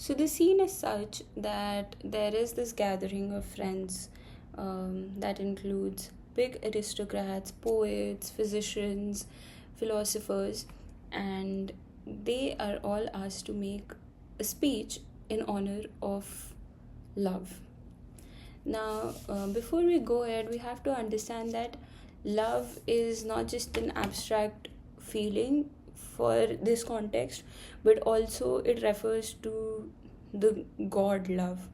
So the scene is such that there is this gathering of friends that includes big aristocrats, poets, physicians, philosophers, and they are all asked to make a speech in honor of love. Now, before we go ahead, we have to understand that love is not just an abstract feeling for this context, but also it refers to the God love.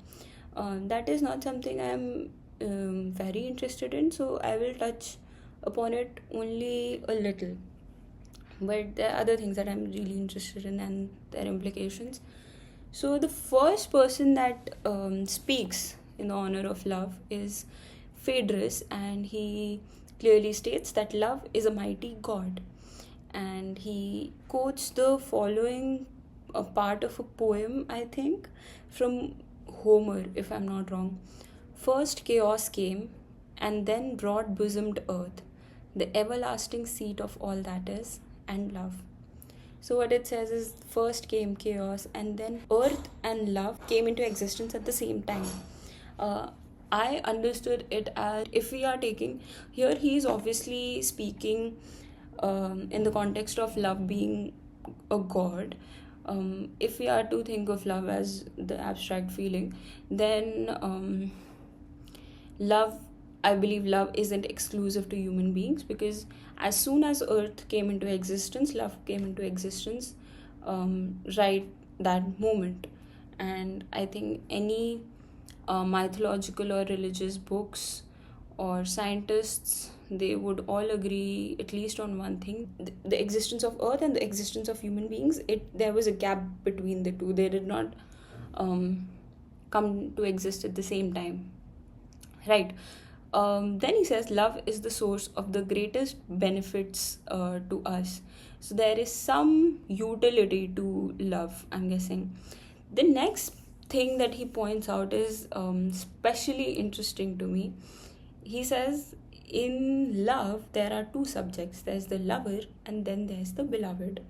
That is not something I'm very interested in, so I will touch upon it only a little. But there are other things that I'm really interested in and their implications. So, the first person that speaks in the honor of love is Phaedrus, and he clearly states that love is a mighty god. And he quotes the following a part of a poem, I think, from Homer, if I'm not wrong. First chaos came, and then broad bosomed earth, the everlasting seat of all that is, and love. So, what it says is first came chaos, and then earth and love came into existence at the same time. Uh, I understood it as, if we are taking here, he is obviously speaking in the context of love being a god. If we are to think of love as the abstract feeling, then love, I believe love isn't exclusive to human beings, because as soon as earth came into existence, love came into existence, right that moment. And I think any mythological or religious books or scientists, they would all agree at least on one thing: the existence of earth and the existence of human beings, there was a gap between the two. They did not come to exist at the same time, right? Then he says love is the source of the greatest benefits to us. So there is some utility to love, I'm guessing. The next thing that he points out is especially interesting to me. He says in love there are two subjects: there's the lover and then there's the beloved.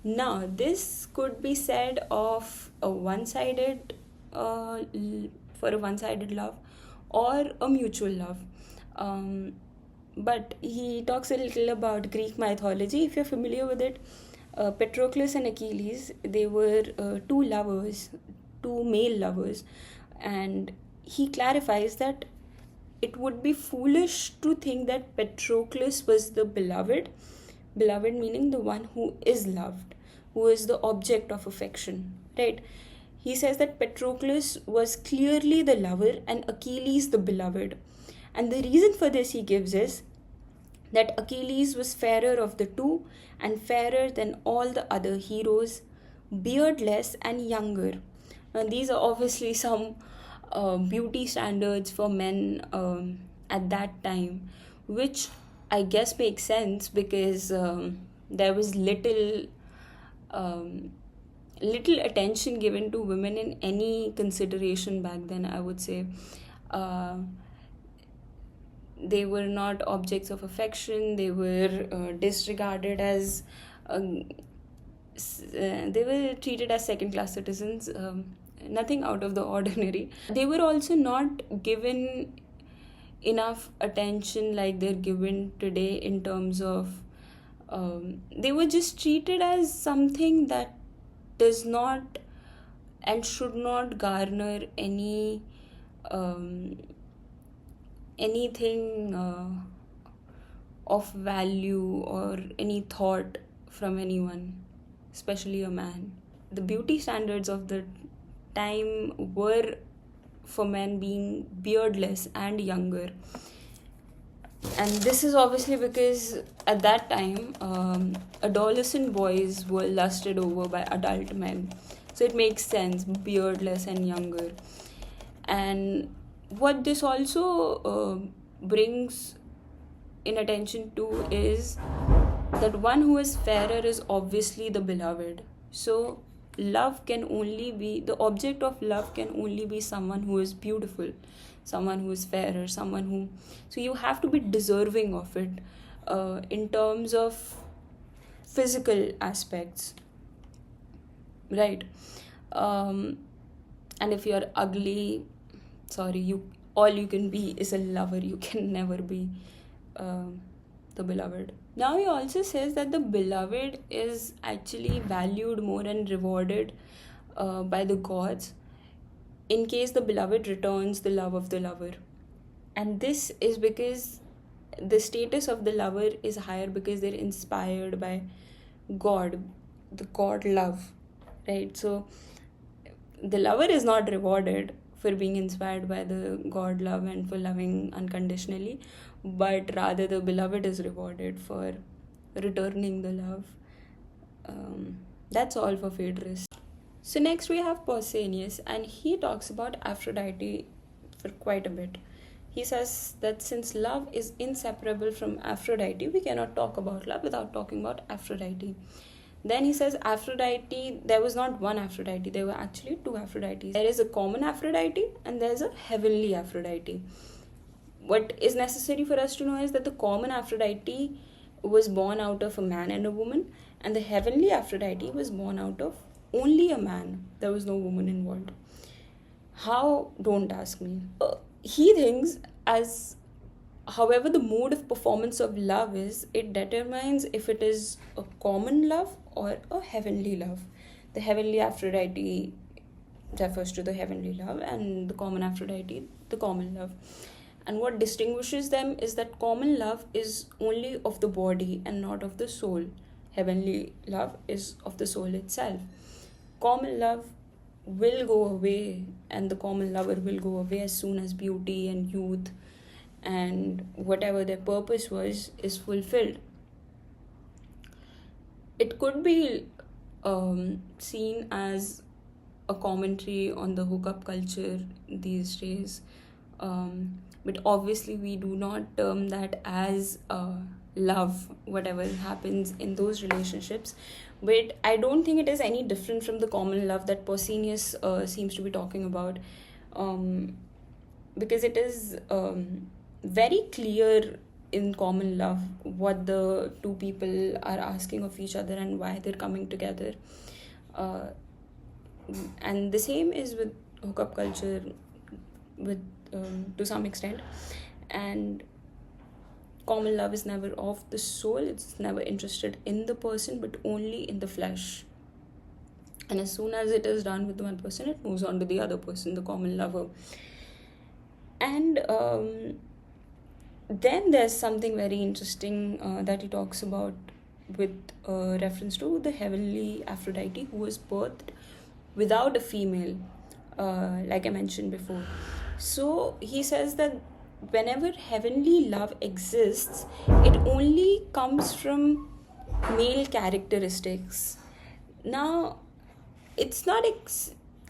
Now, this could be said of a one-sided for a one-sided love, or a mutual love. But he talks a little about Greek mythology. If you're familiar with it, Patroclus and Achilles, they were two lovers, two male lovers, and he clarifies that it would be foolish to think that Patroclus was the beloved meaning the one who is loved, who is the object of affection, right? He says that Patroclus was clearly the lover and Achilles the beloved. And the reason for this he gives is that Achilles was fairer of the two and fairer than all the other heroes, beardless and younger. Now, these are obviously some beauty standards for men at that time, which I guess makes sense because there was um, little attention given to women in any consideration back then, I would say. Uh, they were not objects of affection, they were disregarded as, they were treated as second class citizens, nothing out of the ordinary. They were also not given enough attention like they're given today, in terms of they were just treated as something that does not and should not garner anything of value or any thought from anyone, especially a man. The beauty standards of the time were for men being beardless and younger. And this is obviously because at that time, adolescent boys were lusted over by adult men. So it makes sense, beardless and younger. And what this also brings in attention to is that one who is fairer is obviously the beloved. So love can only be, the object of love can only be someone who is beautiful, someone who is fairer, someone who, so you have to be deserving of it in terms of physical aspects, right? um, and if you're ugly, sorry, you all you can be is a lover. You can never be um, the beloved. Now he also says that the beloved is actually valued more and rewarded by the gods in case the beloved returns the love of the lover. And this is because the status of the lover is higher because they're inspired by God, the God love, right? So the lover is not rewarded for being inspired by the God love and for loving unconditionally, but rather the beloved is rewarded for returning the love. That's all for Phaedrus. So next we have Pausanius, and he talks about Aphrodite for quite a bit. He says that since love is inseparable from Aphrodite, we cannot talk about love without talking about Aphrodite. Then he says Aphrodite, there was not one Aphrodite, there were actually two Aphrodites. There is a common Aphrodite and there is a heavenly Aphrodite. What is necessary for us to know is that the common Aphrodite was born out of a man and a woman, and the heavenly Aphrodite was born out of only a man. There was no woman involved. How? Don't ask me. He thinks as however the mode of performance of love is, it determines if it is a common love or a heavenly love. The heavenly Aphrodite refers to the heavenly love, and the common Aphrodite, the common love. And what distinguishes them is that common love is only of the body and not of the soul. Heavenly love is of the soul itself. Common love will go away, and the common lover will go away as soon as beauty and youth and whatever their purpose was is fulfilled. It could be seen as a commentary on the hookup culture these days, but obviously we do not term that as love, whatever happens in those relationships. But I don't think it is any different from the common love that Pausanius seems to be talking about, because it is very clear in common love what the two people are asking of each other and why they're coming together. And the same is with hookup culture with to some extent. And common love is never of the soul, it's never interested in the person but only in the flesh. And as soon as it is done with one person, it moves on to the other person, the common lover. And then there's something very interesting that he talks about with reference to the heavenly Aphrodite, who was birthed without a female, like I mentioned before. So he says that whenever heavenly love exists, it only comes from male characteristics. Now, it's not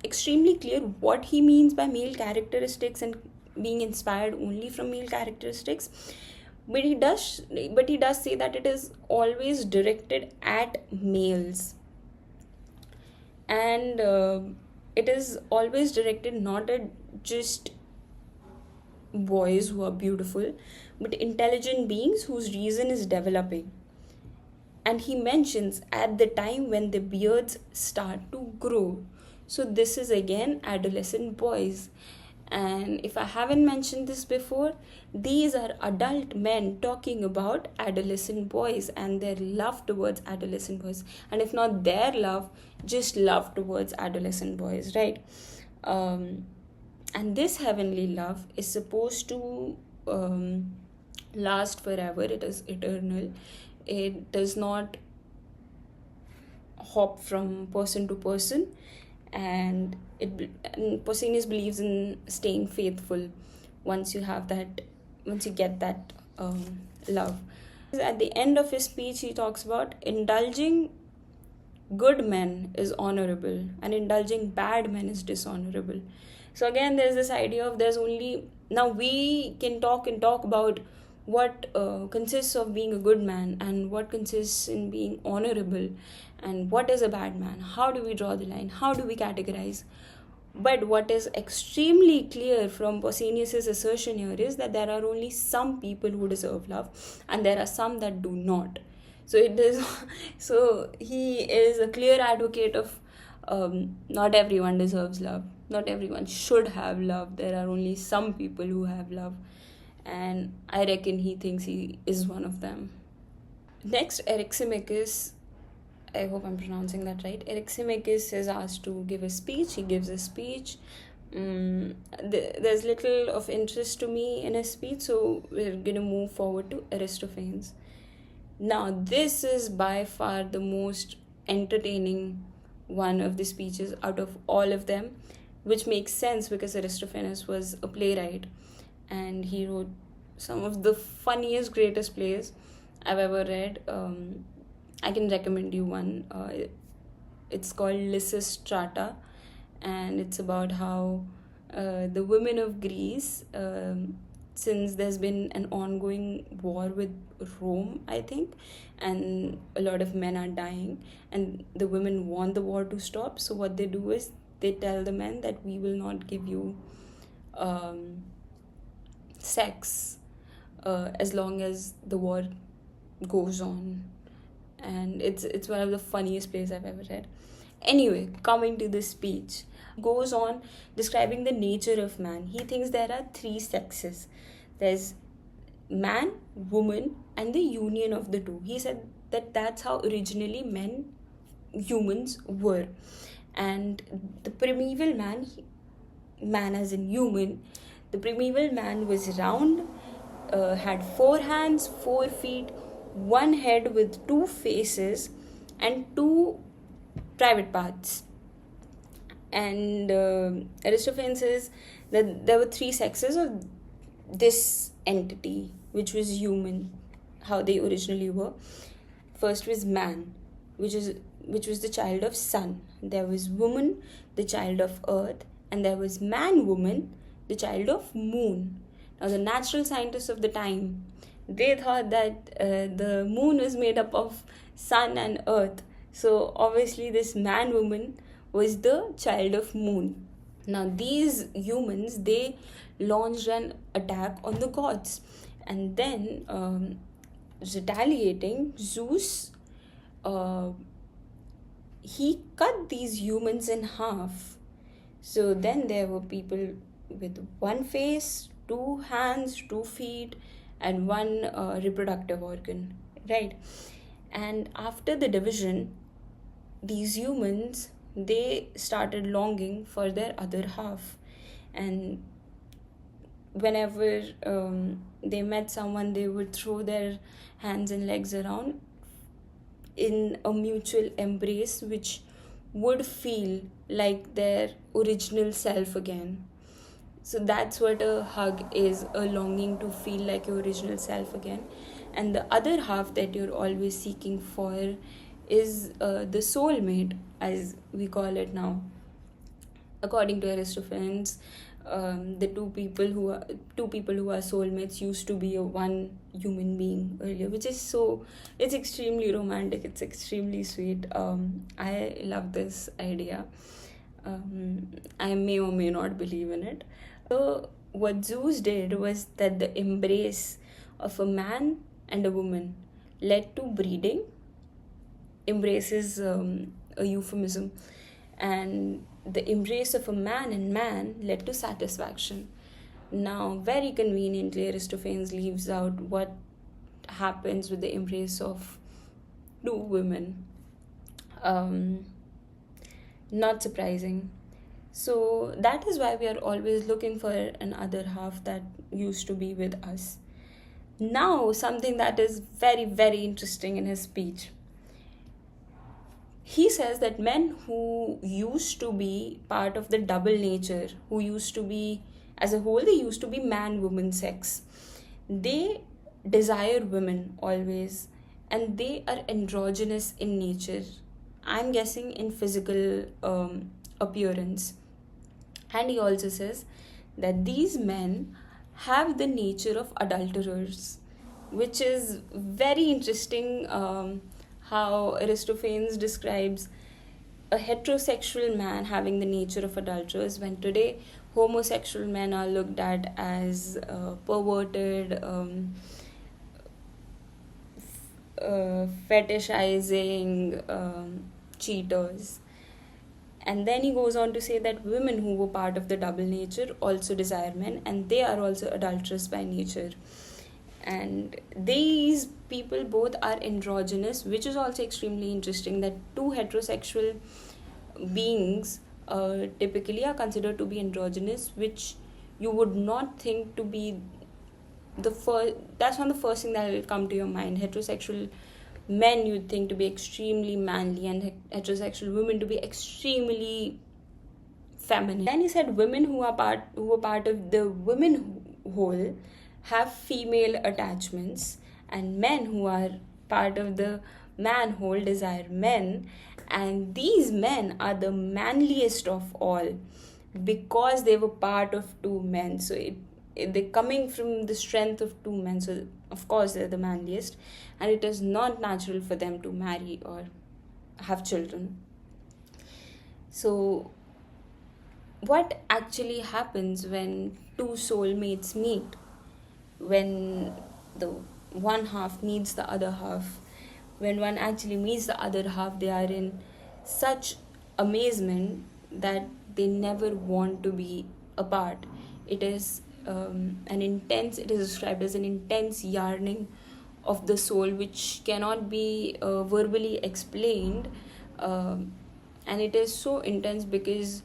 extremely clear what he means by male characteristics and being inspired only from male characteristics, but he does say that it is always directed at males, and it is always directed not at just boys who are beautiful, but intelligent beings whose reason is developing. And he mentions at the time when the beards start to grow. So this is again adolescent boys. And if I haven't mentioned this before, these are adult men talking about adolescent boys and their love towards adolescent boys. And if not their love, just love towards adolescent boys, right? And this heavenly love is supposed to last forever. It is eternal. It does not hop from person to person. And Pausanius believes in staying faithful once you get that love. At the end of his speech, he talks about indulging good men is honorable and indulging bad men is dishonorable. So again, there's this idea of now we can talk about what consists of being a good man and what consists in being honorable and what is a bad man. How do we draw the line? How do we categorize? But what is extremely clear from Pausanius' assertion here is that there are only some people who deserve love and there are some that do not. So he is a clear advocate of Not everyone deserves love. Not everyone should have love. There are only some people who have love, and I reckon he thinks he is one of them. Next, Eryximachus, I hope I'm pronouncing that right. Eryximachus is asked to give a speech. He gives a speech. There's little of interest to me in his speech, so we're going to move forward to Aristophanes. Now, this is by far the most entertaining one of the speeches out of all of them, which makes sense because Aristophanes was a playwright and he wrote some of the funniest, greatest plays I've ever read. I can recommend you one. It's called Lysistrata, and it's about how the women of Greece, since there's been an ongoing war with Rome, I think, and a lot of men are dying, and the women want the war to stop. So what they do is they tell the men that we will not give you sex as long as the war goes on. And it's one of the funniest plays I've ever read. Anyway, coming to the speech, goes on describing the nature of man. He thinks there are three sexes. There's man, woman, and the union of the two. He said that that's how originally humans were. And the primeval man as in human, the primeval man was round, had 4 hands, 4 feet, 1 head with 2 faces, and 2 private parts. And Aristophanes says that there were 3 sexes of this entity, which was human, how they originally were. First was man, which was the child of sun. There was woman, the child of earth, and there was man-woman, the child of moon. Now, the natural scientists of the time, they thought that the moon was made up of sun and earth. So, obviously, this man-woman was the child of moon. Now, these humans, they launched an attack on the gods. And then, retaliating, Zeus, he cut these humans in half. So then there were people with 1 face, 2 hands, 2 feet, and 1 reproductive organ, right? And after the division, these humans, they started longing for their other half. And whenever they met someone, they would throw their hands and legs around in a mutual embrace, which would feel like their original self again. So that's what a hug is, a longing to feel like your original self again. And the other half that you're always seeking for is the soulmate, as we call it now. According to Aristophanes, the two people who are soulmates used to be a one human being earlier, which is it's extremely romantic, it's extremely sweet. I love this idea. I may or may not believe in it. So what Zeus did was that the embrace of a man and a woman led to breeding. Embrace is a euphemism, and the embrace of a man and man led to satisfaction. Now, very conveniently, Aristophanes leaves out what happens with the embrace of 2 women. Not surprising. So that is why we are always looking for an other half that used to be with us. Now, something that is very, very interesting in his speech. He says that men who used to be part of the double nature, who used to be, as a whole, they used to be man-woman sex. They desire women always, and they are androgynous in nature. I'm guessing in physical appearance. And he also says that these men have the nature of adulterers, which is very interesting. How Aristophanes describes a heterosexual man having the nature of adulterers, when today homosexual men are looked at as perverted, fetishizing cheaters. And then he goes on to say that women who were part of the double nature also desire men, and they are also adulterous by nature. And these people both are androgynous, which is also extremely interesting, that two heterosexual beings typically are considered to be androgynous, which you would not think to be the first. That's not the first thing that will come to your mind. Heterosexual men you'd think to be extremely manly, and heterosexual women to be extremely feminine. Then he said women who were part of the women whole have female attachments, and men who are part of the man whole desire men, and these men are the manliest of all because they were part of two men. So they're coming from the strength of two men, so of course they're the manliest, and it is not natural for them to marry or have children. So what actually happens when two soulmates meet? When the one half meets the other half, when one actually meets the other half, they are in such amazement that they never want to be apart. It is it is described as an intense yearning of the soul, which cannot be verbally explained, and it is so intense because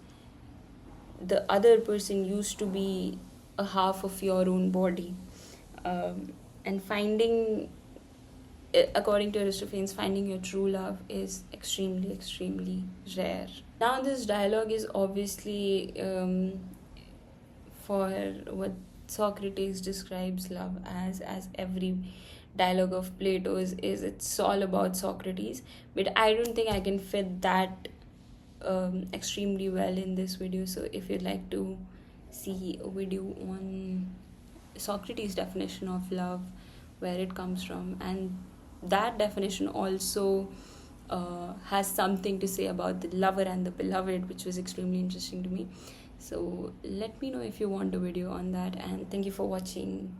the other person used to be a half of your own body. And finding, according to Aristophanes, finding your true love is extremely, extremely rare. Now, this dialogue is obviously for what Socrates describes love as every dialogue of Plato's is. It's all about Socrates, but I don't think I can fit that extremely well in this video. So if you'd like to see a video on Socrates' definition of love, where it comes from, and that definition also has something to say about the lover and the beloved, which was extremely interesting to me. So let me know if you want a video on that, and thank you for watching.